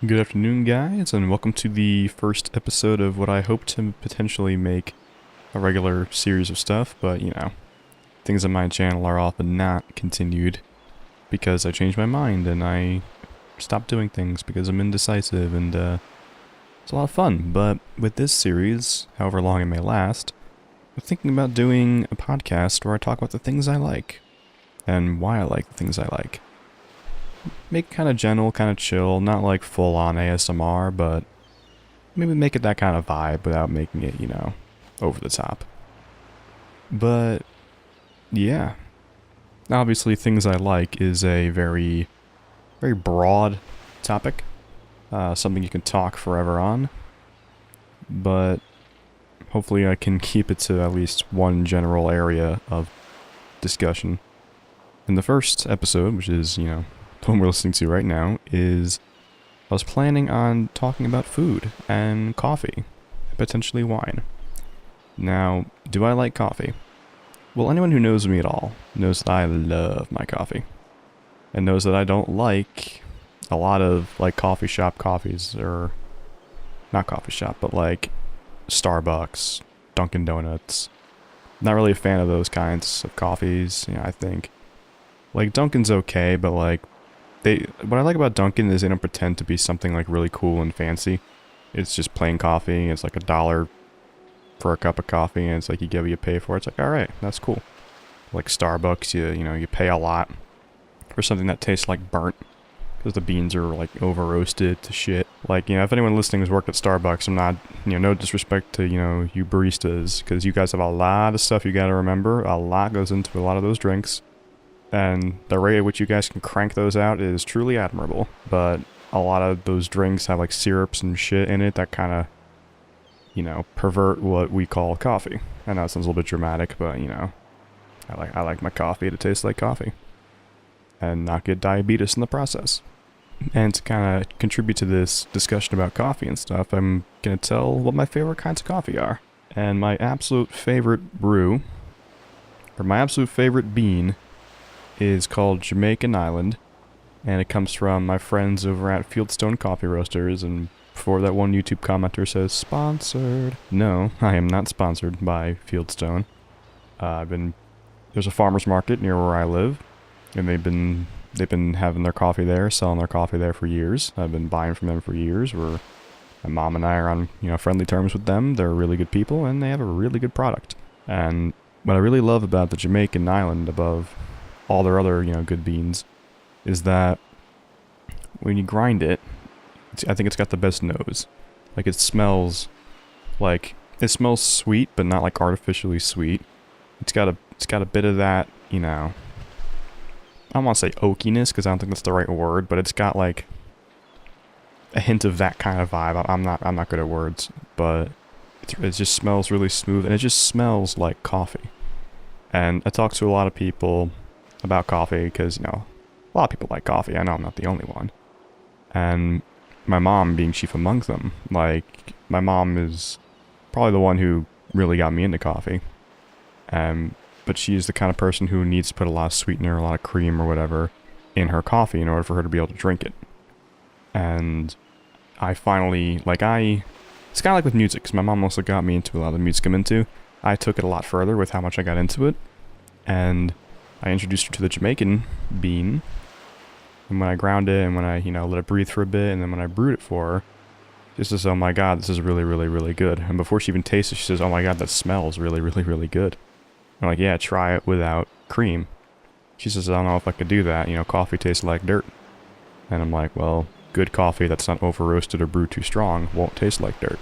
Good afternoon, guys, and welcome to the first episode of what I hope to potentially make a regular series of stuff, but things on my channel are often not continued because I changed my mind and I stopped doing things because I'm indecisive, and it's a lot of fun. But with this series, however long it may last, I'm thinking about doing a podcast where I talk about the things I like and why I like the things I like. Make it kind of gentle, kind of chill, not like full-on ASMR, but maybe make it that kind of vibe without making it, over the top. But, yeah. Obviously, things I like is a very, very broad topic. Something you can talk forever on. But hopefully I can keep it to at least one general area of discussion. In the first episode, which is, the one we're listening to right now, is I was planning on talking about food and coffee, and potentially wine. Now, do I like coffee? Well, anyone who knows me at all knows that I love my coffee, and knows that I don't like a lot of coffee shop coffees, or not coffee shop, but Starbucks, Dunkin' Donuts. Not really a fan of those kinds of coffees. I think Dunkin's okay, but what I like about Dunkin' is they don't pretend to be something really cool and fancy. It's just plain coffee. It's $1 for a cup of coffee, and it's you pay for it. It's alright, that's cool. Starbucks, you pay a lot for something that tastes like burnt, because the beans are over roasted to shit. If anyone listening has worked at Starbucks, I'm not, no disrespect to, you baristas, because you guys have a lot of stuff you gotta remember. A lot goes into a lot of those drinks. And the rate at which you guys can crank those out is truly admirable. But a lot of those drinks have syrups and shit in it that kind of, pervert what we call coffee. I know it sounds a little bit dramatic, but I like my coffee to taste like coffee. And not get diabetes in the process. And to kind of contribute to this discussion about coffee and stuff, I'm going to tell what my favorite kinds of coffee are. And my absolute favorite brew, or my absolute favorite bean, is called Jamaican Island, and it comes from my friends over at Fieldstone Coffee Roasters. And before that one YouTube commenter says sponsored, no, I am not sponsored by Fieldstone. There's a farmer's market near where I live, and they've been having their coffee there, selling their coffee there for years. I've been buying from them for years. My mom and I are on friendly terms with them. They're really good people, and they have a really good product. And what I really love about the Jamaican Island, above all their other, good beans, is that when you grind it, I think it's got the best nose. It smells sweet, but not artificially sweet. It's got a bit of that, I don't want to say oakiness, because I don't think that's the right word, but it's got a hint of that kind of vibe. I'm not good at words, but it just smells really smooth, and it just smells like coffee. And I talk to a lot of people about coffee, because a lot of people like coffee. I know I'm not the only one. And my mom being chief among them. My mom is probably the one who really got me into coffee. But she's the kind of person who needs to put a lot of sweetener, a lot of cream or whatever in her coffee in order for her to be able to drink it. And I finally, it's kind of like with music, because my mom also got me into a lot of the music I'm into. I took it a lot further with how much I got into it. And I introduced her to the Jamaican bean, and when I ground it, and when I, let it breathe for a bit, and then when I brewed it for her, she says, oh my god, this is really, really, really good. And before she even tastes it, she says, oh my god, that smells really, really, really good. I'm like, yeah, try it without cream. She says, I don't know if I could do that, coffee tastes like dirt. And I'm like, well, good coffee that's not over-roasted or brewed too strong won't taste like dirt.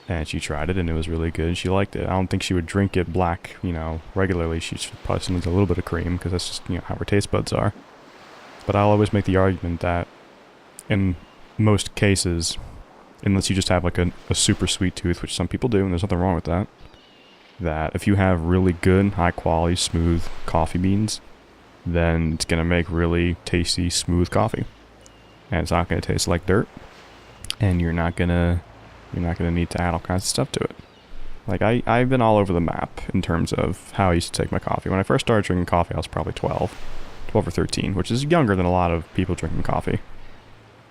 And she tried it, and it was really good. She liked it. I don't think she would drink it black, regularly. She probably needs a little bit of cream, because that's just, how her taste buds are. But I'll always make the argument that in most cases, unless you just have a super sweet tooth, which some people do, and there's nothing wrong with that, that if you have really good, high-quality, smooth coffee beans, then it's going to make really tasty, smooth coffee. And it's not going to taste like dirt, and you're not going to need to add all kinds of stuff to it. I've been all over the map in terms of how I used to take my coffee. When I first started drinking coffee, I was probably 12 or 13, which is younger than a lot of people drinking coffee.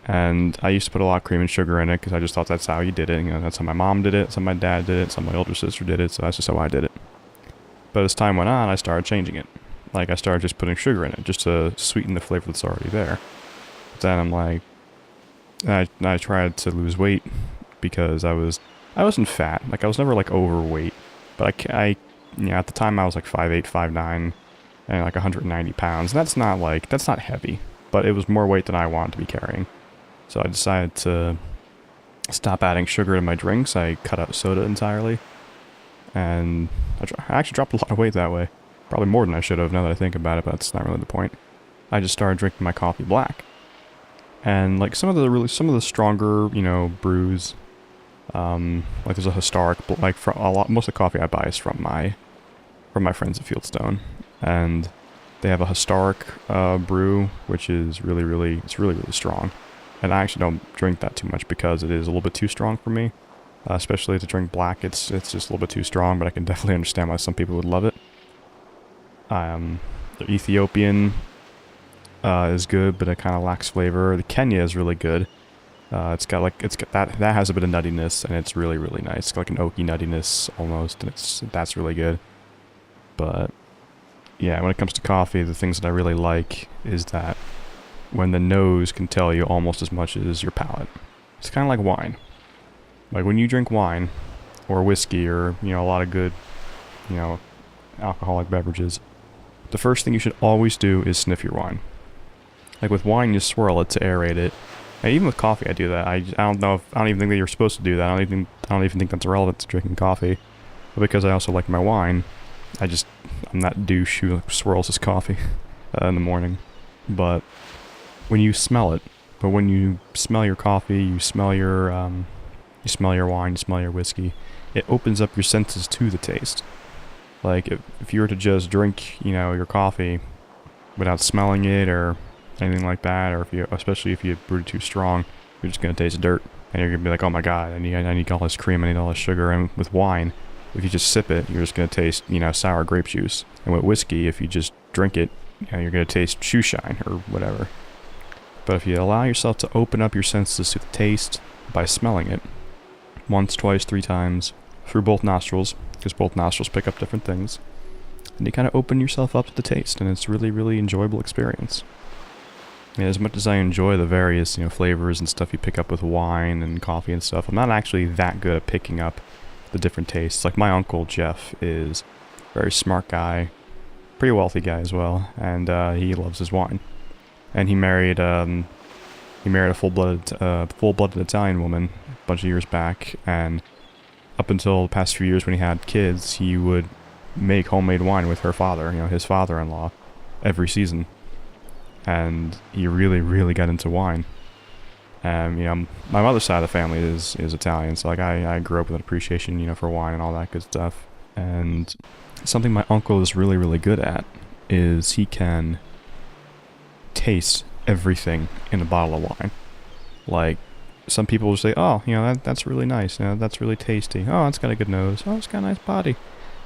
And I used to put a lot of cream and sugar in it because I just thought that's how you did it. You know, that's how my mom did it, that's how my dad did it, that's how my older sister did it, so that's just how I did it. But as time went on, I started changing it. Like, I started just putting sugar in it, just to sweeten the flavor that's already there. But then I'm like, I tried to lose weight because I wasn't fat. Like, I was never, like, overweight. But at the time I was like 5'8", 5'9", and like 190 pounds. That's not heavy, but it was more weight than I wanted to be carrying. So I decided to stop adding sugar to my drinks. I cut out soda entirely. And I actually dropped a lot of weight that way. Probably more than I should have now that I think about it, but that's not really the point. I just started drinking my coffee black. And like some of the stronger, brews, like there's a historic, most of the coffee I buy is from my friends at Fieldstone. And they have a historic brew, which is really strong. And I actually don't drink that too much because it is a little bit too strong for me. Especially to drink black, it's just a little bit too strong, but I can definitely understand why some people would love it. The Ethiopian is good, but it kind of lacks flavor. The Kenya is really good. It's got that has a bit of nuttiness, and it's really nice. It's got like an oaky nuttiness almost, and that's really good. But yeah, when it comes to coffee, the things that I really like is that when the nose can tell you almost as much as your palate. It's kind of like wine. Like when you drink wine or whiskey or, a lot of good, alcoholic beverages, the first thing you should always do is sniff your wine. Like with wine, you swirl it to aerate it. And even with coffee, I do that. I don't even think that you're supposed to do that. I don't even think that's relevant to drinking coffee. But because I also like my wine, I'm that douche who swirls his coffee in the morning. But when you smell it, when you smell your coffee, you smell your wine, you smell your whiskey, it opens up your senses to the taste. Like, if you were to just drink, your coffee without smelling it or anything like that, or especially if you brewed it too strong, you're just going to taste dirt. And you're going to be like, oh my god, I need all this cream, I need all this sugar. And with wine, if you just sip it, you're just going to taste, sour grape juice. And with whiskey, if you just drink it, you're going to taste shoe shine or whatever. But if you allow yourself to open up your senses to the taste by smelling it, once, twice, 3 times, through both nostrils, because both nostrils pick up different things, and you kind of open yourself up to the taste, and it's really enjoyable experience. Yeah, as much as I enjoy the various, flavors and stuff you pick up with wine and coffee and stuff, I'm not actually that good at picking up the different tastes. Like my uncle Jeff is a very smart guy, pretty wealthy guy as well, and he loves his wine. And he married a full-blooded Italian woman a bunch of years back, and up until the past few years when he had kids, he would make homemade wine with her father, his father-in-law, every season. And he really got into wine. My mother's side of the family is Italian, so like I grew up with an appreciation, for wine and all that good stuff. And something my uncle is really good at is he can taste everything in a bottle of wine. Like, some people will say, oh, that's really nice, that's really tasty, oh, it's got a good nose, oh, it's got a nice body.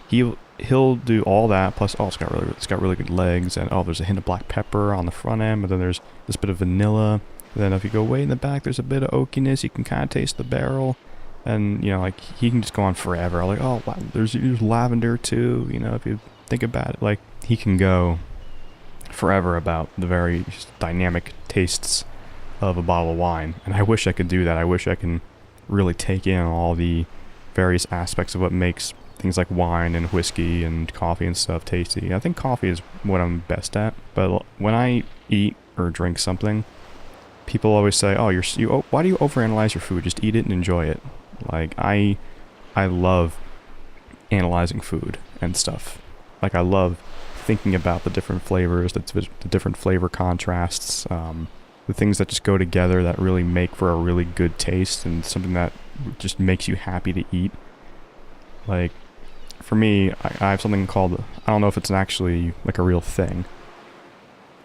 He'll do all that, plus, oh, it's got really good legs, and oh, there's a hint of black pepper on the front end, but then there's this bit of vanilla. And then if you go way in the back, there's a bit of oakiness, you can kind of taste the barrel. And, like, he can just go on forever. Like, oh, wow, there's lavender too, if you think about it. Like, he can go forever about the very dynamic tastes of a bottle of wine. And I wish I could do that. I wish I can really take in all the various aspects of what makes things like wine and whiskey and coffee and stuff tasty. I think coffee is what I'm best at. But when I eat or drink something, people always say, oh, why do you overanalyze your food? Just eat it and enjoy it. Like, I love analyzing food and stuff. Like, I love thinking about the different flavors, the different flavor contrasts, the things that just go together that really make for a really good taste and something that just makes you happy to eat. Like, for me, I have something called, I don't know if it's actually like a real thing.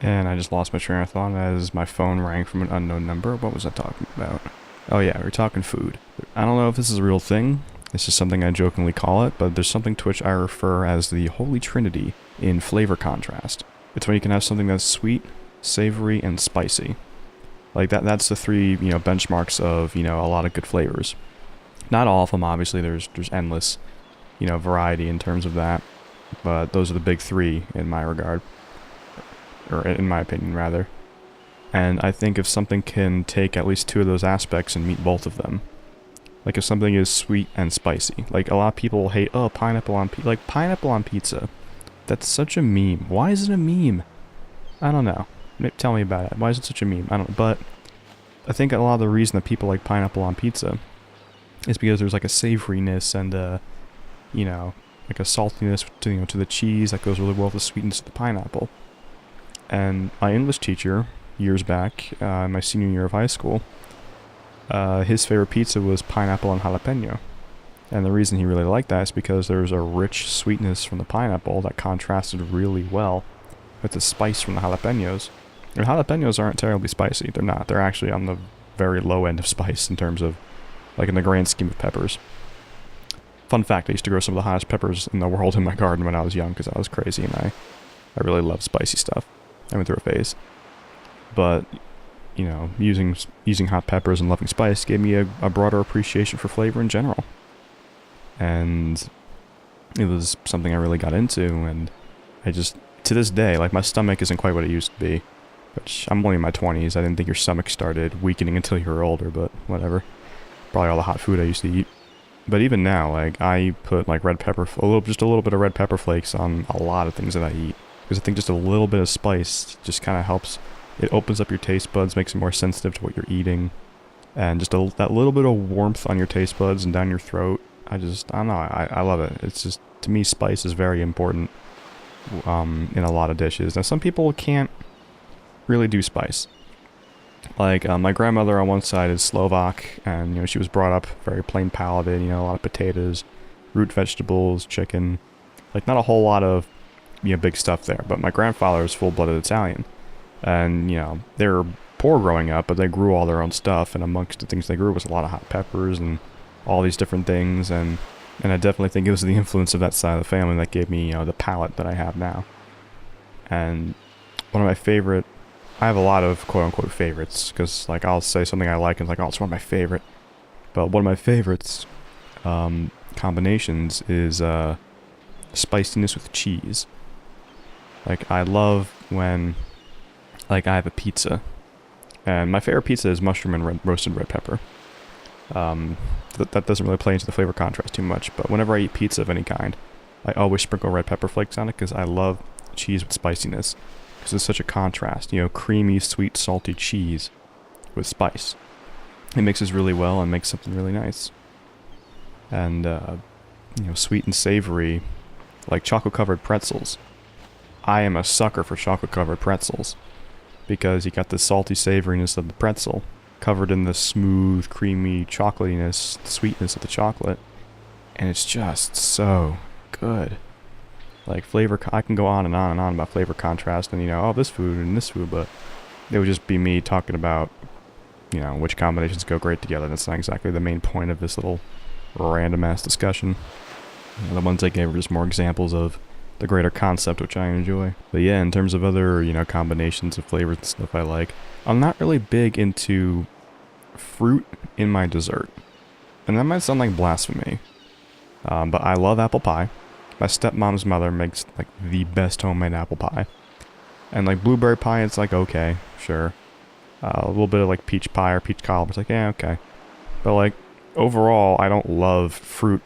And I just lost my train of thought as my phone rang from an unknown number. What was I talking about? Oh yeah, we're talking food. I don't know if this is a real thing. It's just something I jokingly call it, but there's something to which I refer as the Holy Trinity in flavor contrast. It's when you can have something that's sweet, savory, and spicy. Like that's the three, benchmarks of, a lot of good flavors. Not all of them, obviously. There's endless, variety in terms of that. But those are the big three in my regard. Or in my opinion, rather. And I think if something can take at least two of those aspects and meet both of them. Like if something is sweet and spicy. Like a lot of people hate, oh, pineapple on pizza. Like pineapple on pizza. That's such a meme. Why is it a meme? I don't know. Tell me about it. Why is it such a meme? I don't know. But I think a lot of the reason that people like pineapple on pizza is because there's like a savoriness and like a saltiness to the cheese that goes really well with the sweetness of the pineapple. And my English teacher, years back, in my senior year of high school, his favorite pizza was pineapple and jalapeno. And the reason he really liked that is because there's a rich sweetness from the pineapple that contrasted really well with the spice from the jalapenos. And jalapenos aren't terribly spicy. They're not. They're actually on the very low end of spice in terms of, like, in the grand scheme of peppers. Fun fact, I used to grow some of the hottest peppers in the world in my garden when I was young because I was crazy and I really loved spicy stuff. I went through a phase. But, using hot peppers and loving spice gave me a broader appreciation for flavor in general. And it was something I really got into, and I just, to this day, like, my stomach isn't quite what it used to be. Which, I'm only in my 20s, I didn't think your stomach started weakening until you were older, but whatever. Probably all the hot food I used to eat. But even now, like, I put, like, just a little bit of red pepper flakes on a lot of things that I eat. Because I think just a little bit of spice just kind of helps. It opens up your taste buds, makes it more sensitive to what you're eating. And just that little bit of warmth on your taste buds and down your throat. I don't know, I love it. It's just, to me, spice is very important in a lot of dishes. Now, some people can't really do spice. Like, my grandmother on one side is Slovak, and, she was brought up very plain palated, a lot of potatoes, root vegetables, chicken. Like, not a whole lot of, big stuff there. But my grandfather is full-blooded Italian. And, they were poor growing up, but they grew all their own stuff, and amongst the things they grew was a lot of hot peppers and all these different things, and I definitely think it was the influence of that side of the family that gave me, the palate that I have now. And one of my favorite, I have a lot of quote-unquote favorites, because, like, I'll say something I like and it's like, oh, it's one of my favorite. But one of my favorites combinations is spiciness with cheese. Like, I love when, like, I have a pizza, and my favorite pizza is mushroom and roasted red pepper. That doesn't really play into the flavor contrast too much, but whenever I eat pizza of any kind, I always sprinkle red pepper flakes on it because I love cheese with spiciness. Because it's such a contrast, creamy, sweet, salty cheese with spice. It mixes really well and makes something really nice. And, sweet and savory, like chocolate-covered pretzels. I am a sucker for chocolate-covered pretzels because you got the salty savoriness of the pretzel covered in the smooth, creamy chocolatiness, sweetness of the chocolate, and it's just so good. Like, flavor, I can go on and on and on about flavor contrast and, oh, this food and this food, but it would just be me talking about, which combinations go great together. That's not exactly the main point of this little random-ass discussion. The ones I gave were just more examples of the greater concept, which I enjoy. But yeah, in terms of other, combinations of flavors and stuff I like, I'm not really big into fruit in my dessert. And that might sound like blasphemy. But I love apple pie. My stepmom's mother makes, like, the best homemade apple pie. And, like, blueberry pie, it's like, okay, sure. A little bit of, like, peach pie or peach cobbler, it's like, yeah, okay. But, like, overall, I don't love fruit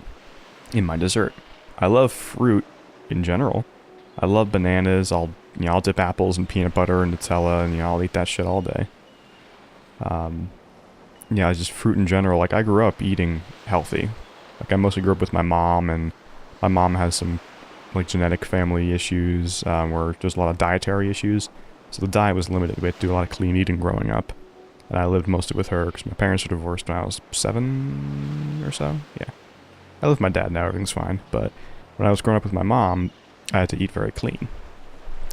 in my dessert. I love fruit in general. I love bananas. I'll dip apples in peanut butter and Nutella, and, I'll eat that shit all day. Yeah, just fruit in general. Like, I grew up eating healthy. Like, I mostly grew up with my mom, and my mom has some, like, genetic family issues, where there's a lot of dietary issues. So the diet was limited. We had to do a lot of clean eating growing up. And I lived mostly with her, because my parents were divorced when I was 7 or so. Yeah. I live with my dad now, everything's fine. But when I was growing up with my mom, I had to eat very clean.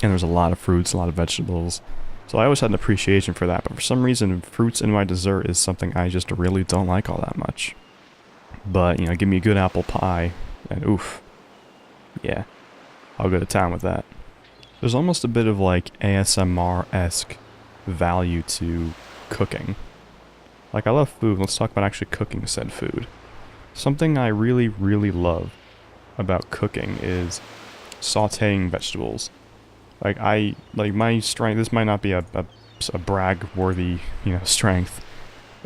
And there's a lot of fruits, a lot of vegetables. So I always had an appreciation for that, but for some reason, fruits in my dessert is something I just really don't like all that much. But, give me a good apple pie, and oof. Yeah, I'll go to town with that. There's almost a bit of, like, ASMR-esque value to cooking. Like, I love food. Let's talk about actually cooking said food. Something I really, really love about cooking is sautéing vegetables. My strength, this might not be a brag-worthy, strength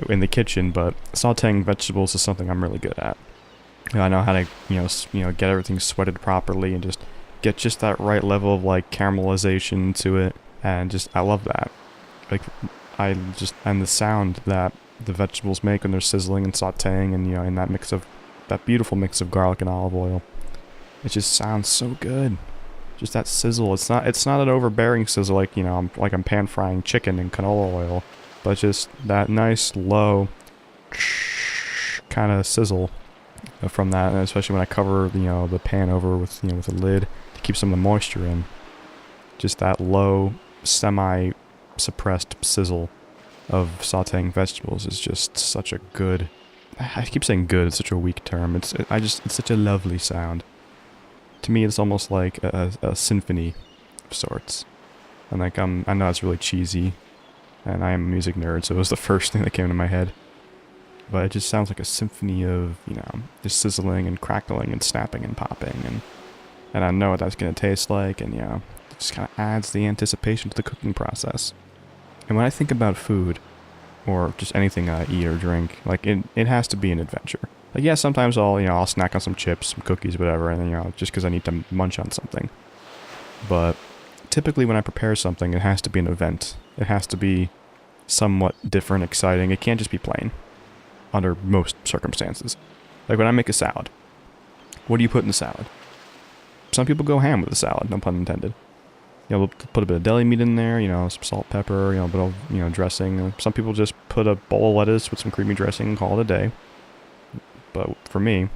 in the kitchen, but sautéing vegetables is something I'm really good at. I know how to, get everything sweated properly and just get just that right level of, caramelization to it, and I love that. And the sound that the vegetables make when they're sizzling and sautéing, and, in that beautiful mix of garlic and olive oil. It just sounds so good. Just that sizzle. It's not an overbearing sizzle I'm pan frying chicken in canola oil, but just that nice low kind of sizzle from that, and especially when I cover the pan over with with a lid to keep some of the moisture in. Just that low, semi-suppressed sizzle of sautéing vegetables is just such a good. I keep saying good. It's such a weak term. It's such a lovely sound. To me, it's almost like a symphony of sorts. And I know it's really cheesy, and I am a music nerd, so it was the first thing that came to my head. But it just sounds like a symphony of, just sizzling and crackling and snapping and popping, and I know what that's gonna taste like, and it just kind of adds the anticipation to the cooking process. And when I think about food, or just anything I eat or drink, it has to be an adventure. Sometimes I'll snack on some chips, some cookies, whatever, and then, just because I need to munch on something. But typically when I prepare something, it has to be an event. It has to be somewhat different, exciting. It can't just be plain, under most circumstances. Like when I make a salad, what do you put in the salad? Some people go ham with the salad, no pun intended. We'll put a bit of deli meat in there, some salt, pepper, a bit of, dressing. Some people just put a bowl of lettuce with some creamy dressing and call it a day. But for me,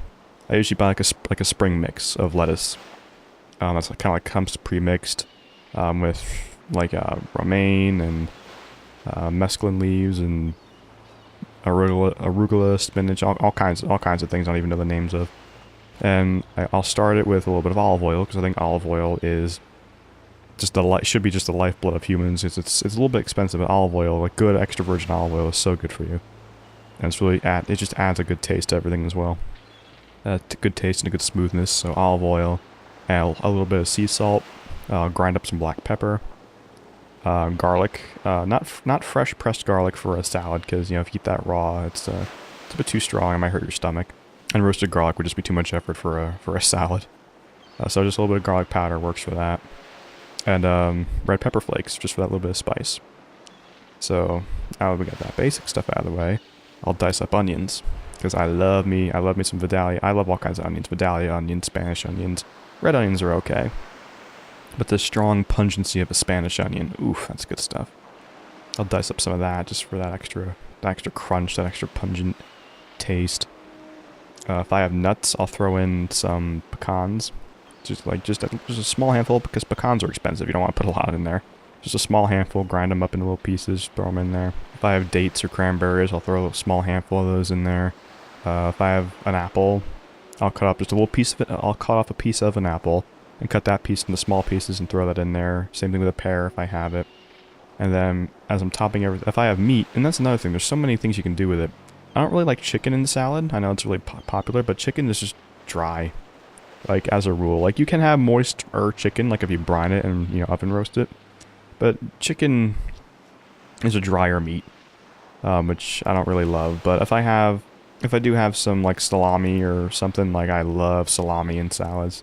I usually buy like a spring mix of lettuce. That's kind of comes pre-mixed with romaine and mesclun leaves and arugula, spinach, all kinds of things I don't even know the names of. And I'll start it with a little bit of olive oil, because I think olive oil is should be just the lifeblood of humans. It's a little bit expensive, but olive oil, good extra virgin olive oil, is so good for you. And it just adds a good taste to everything as well. Good taste and a good smoothness. So olive oil, and a little bit of sea salt. Grind up some black pepper. Garlic. Not fresh pressed garlic for a salad, because if you eat that raw, it's a bit too strong. It might hurt your stomach. And roasted garlic would just be too much effort for a salad. So just a little bit of garlic powder works for that. And red pepper flakes, just for that little bit of spice. So now we got that basic stuff out of the way, I'll dice up onions, because I love me some Vidalia. I love all kinds of onions. Vidalia onions, Spanish onions. Red onions are okay. But the strong pungency of a Spanish onion, oof, that's good stuff. I'll dice up some of that just for that extra crunch, that extra pungent taste. If I have nuts, I'll throw in some pecans. Just a small handful, because pecans are expensive. You don't want to put a lot in there. Just a small handful, grind them up into little pieces, throw them in there. If I have dates or cranberries, I'll throw a small handful of those in there. If I have an apple, I'll cut up just a little piece of it. I'll cut off a piece of an apple and cut that piece into small pieces and throw that in there. Same thing with a pear if I have it. And then as I'm topping everything, if I have meat, and that's another thing, there's so many things you can do with it. I don't really like chicken in the salad. I know it's really popular, but chicken is just dry. As a rule. You can have moist chicken, if you brine it and, oven roast it. But chicken is a drier meat, which I don't really love. But if I do have some, salami or something, I love salami in salads.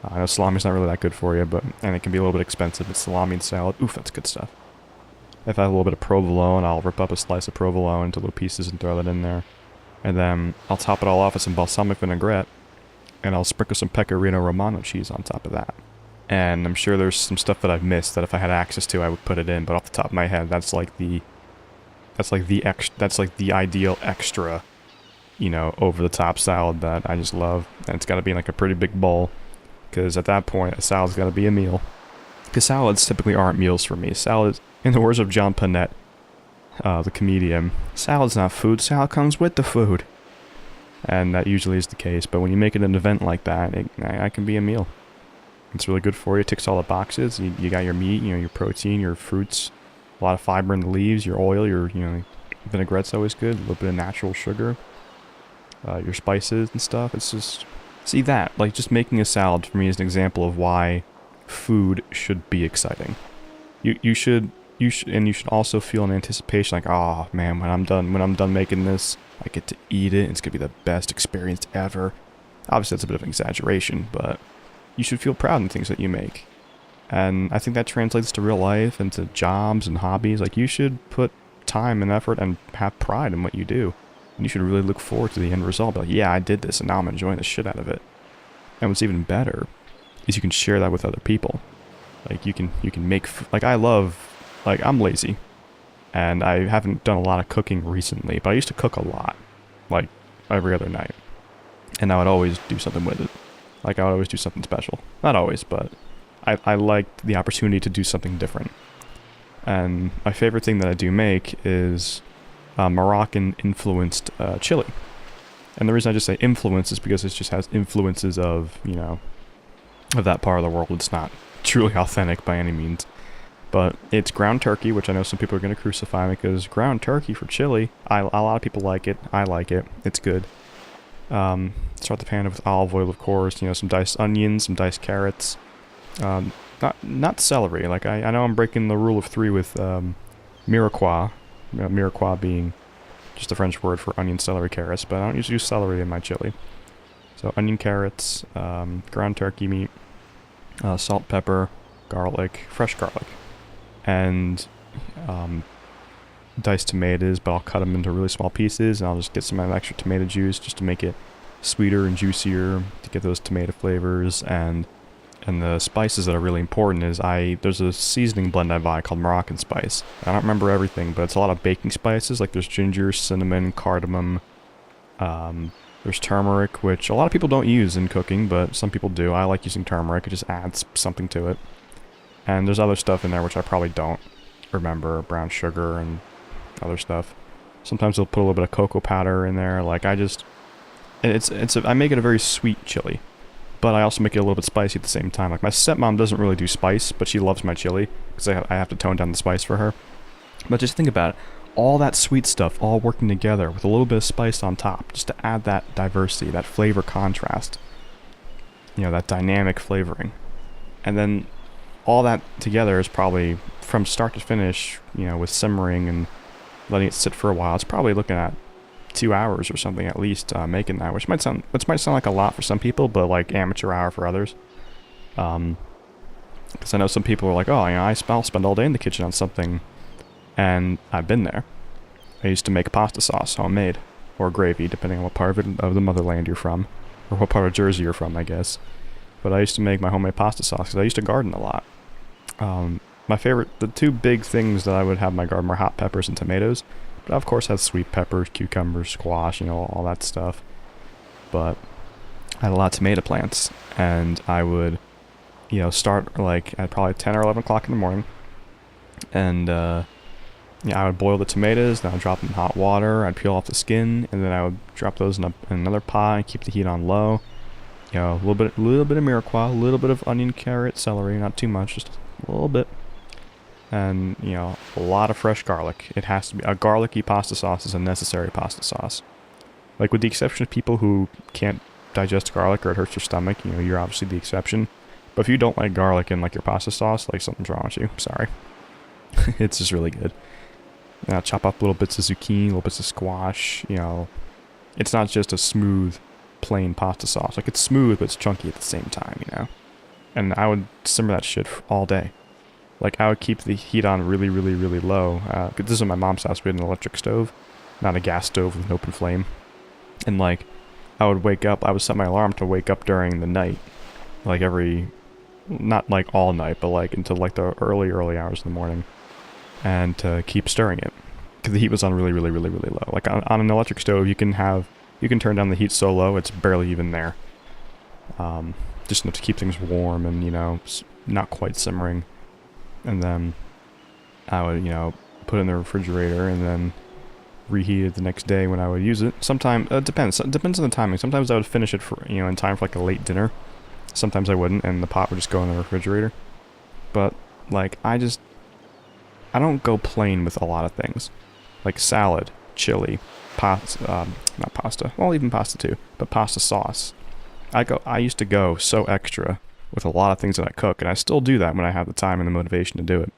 I know salami's not really that good for you, and it can be a little bit expensive, but salami and salad, oof, that's good stuff. If I have a little bit of provolone, I'll rip up a slice of provolone into little pieces and throw that in there. And then I'll top it all off with some balsamic vinaigrette. And I'll sprinkle some Pecorino Romano cheese on top of that. And I'm sure there's some stuff that I've missed that if I had access to, I would put it in. But off the top of my head, that's the ideal extra, over the top salad that I just love. And it's got to be in a pretty big bowl, because at that point, a salad's got to be a meal. Because salads typically aren't meals for me. Salads, in the words of John Panette, the comedian, salad's not food. Salad comes with the food. And that usually is the case, but when you make it an event like that, it can be a meal. It's really good for you. It ticks all the boxes. You got your meat, your protein, your fruits, a lot of fiber in the leaves, your oil, your, vinaigrette's always good, a little bit of natural sugar, your spices and stuff. It's just, see that, like just making a salad for me is an example of why food should be exciting. You should also feel an anticipation like, oh man, when I'm done making this, I get to eat it. It's gonna be the best experience ever. Obviously that's a bit of an exaggeration, but you should feel proud in the things that you make. And I think that translates to real life and to jobs and hobbies. Like, you should put time and effort and have pride in what you do. And you should really look forward to the end result. Be like, yeah, I did this and now I'm enjoying the shit out of it. And what's even better is you can share that with other people. Like, you can make, like, I'm lazy. And I haven't done a lot of cooking recently, but I used to cook a lot. Like, every other night. And I would always do something with it. Like, I would always do something special. Not always, but I liked the opportunity to do something different. And my favorite thing that I do make is Moroccan-influenced chili. And the reason I just say influence is because it just has influences of, of that part of the world. It's not truly authentic by any means. But it's ground turkey, which I know some people are going to crucify me because ground turkey for chili, a lot of people like it. I like it. It's good. Start the pan with olive oil, of course. Some diced onions, some diced carrots. Not celery. Like, I know I'm breaking the rule of 3 with mirepoix. Mirepoix being just the French word for onion, celery, carrots. But I don't usually use celery in my chili. So onion, carrots, ground turkey meat, salt, pepper, garlic, fresh garlic, and diced tomatoes, but I'll cut them into really small pieces, and I'll just get some extra tomato juice just to make it sweeter and juicier, to get those tomato flavors. And the spices that are really important is there's a seasoning blend I buy called Moroccan spice. I don't remember everything, but it's a lot of baking spices. Like, there's ginger, cinnamon, cardamom, there's turmeric, which a lot of people don't use in cooking, but some people do. I like using turmeric. It just adds something to it. And there's other stuff in there which I probably don't remember, brown sugar and other stuff. Sometimes they'll put a little bit of cocoa powder in there. Like, I make it a very sweet chili, but I also make it a little bit spicy at the same time. Like, my stepmom doesn't really do spice, but she loves my chili because I have to tone down the spice for her. But just think about it. All that sweet stuff all working together with a little bit of spice on top, just to add that diversity, that flavor contrast, that dynamic flavoring. And then all that together is probably, from start to finish, with simmering and letting it sit for a while, it's probably looking at 2 hours or something at least, making that, which might sound like a lot for some people, but like amateur hour for others. Because I know some people are like, oh, I'll spend all day in the kitchen on something. And I've been there. I used to make pasta sauce, homemade, or gravy, depending on what part of the motherland you're from, or what part of Jersey you're from, I guess. But I used to make my homemade pasta sauce because I used to garden a lot. The 2 big things that I would have in my garden were hot peppers and tomatoes. But I, of course, had sweet peppers, cucumbers, squash, all that stuff. But I had a lot of tomato plants, and I would, start like at probably 10 or 11 o'clock in the morning, and I would boil the tomatoes, then I'd drop them in hot water, I'd peel off the skin, and then I would drop those in another pot and keep the heat on low. A little bit of mirepoix, a little bit of onion, carrot, celery, not too much, just a little bit. And, a lot of fresh garlic. It has to be, a garlicky pasta sauce is a necessary pasta sauce. Like, with the exception of people who can't digest garlic or it hurts your stomach, you're obviously the exception. But if you don't like garlic in, like, your pasta sauce, like, something's wrong with you. Sorry. It's just really good. Now chop up little bits of zucchini, little bits of squash, It's not just a smooth, plain pasta sauce. Like, it's smooth, but it's chunky at the same time, And I would simmer that shit all day. Like, I would keep the heat on really, really, really low. This is in my mom's house. We had an electric stove, not a gas stove with an open flame. And, like, I would set my alarm to wake up during the night. Like, not like all night, but like until like the early hours in the morning. And to keep stirring it. Because the heat was on really, really, really, really low. Like, on an electric stove, you can turn down the heat so low, it's barely even there. Just enough to keep things warm and, not quite simmering. And then I would, put it in the refrigerator and then reheat it the next day when I would use it. Sometimes, it depends on the timing. Sometimes I would finish it for, in time for like a late dinner. Sometimes I wouldn't, and the pot would just go in the refrigerator. But, like, I don't go plain with a lot of things. Like salad, chili, not pasta, well, even pasta too, but pasta sauce. I used to go so extra with a lot of things that I cook, and I still do that when I have the time and the motivation to do it.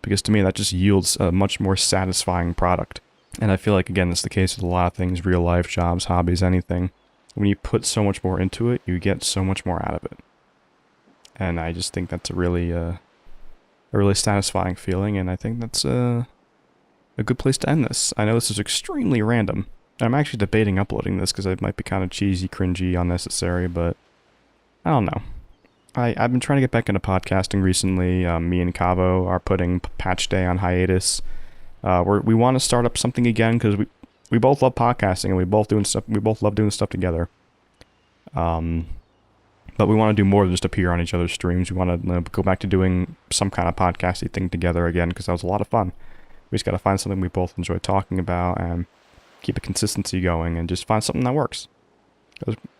Because to me, that just yields a much more satisfying product. And I feel like, again, it's the case with a lot of things, real life, jobs, hobbies, anything. When you put so much more into it, you get so much more out of it. And I just think that's a really satisfying feeling, and I think that's a good place to end this. I know this is extremely random. I'm actually debating uploading this because it might be kind of cheesy, cringy, unnecessary, but I don't know. I've been trying to get back into podcasting recently. Me and Cavo are putting Patch Day on hiatus. We want to start up something again because we both love podcasting and we both love doing stuff together. But we want to do more than just appear on each other's streams. We want to go back to doing some kind of podcasty thing together again because that was a lot of fun. We just got to find something we both enjoy talking about and keep a consistency going and just find something that works.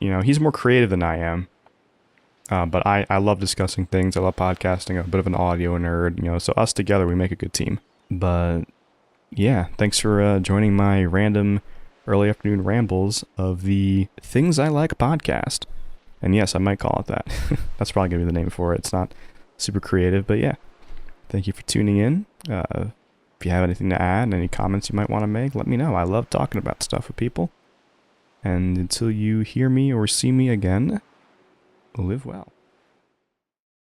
He's more creative than I am. But I love discussing things. I love podcasting. I'm a bit of an audio nerd, so us together, we make a good team. But yeah, thanks for joining my random early afternoon rambles of the Things I Like podcast. And yes, I might call it that. That's probably going to be the name for it. It's not super creative, but yeah. Thank you for tuning in. If you have anything to add, any comments you might want to make, let me know. I love talking about stuff with people. And until you hear me or see me again, live well.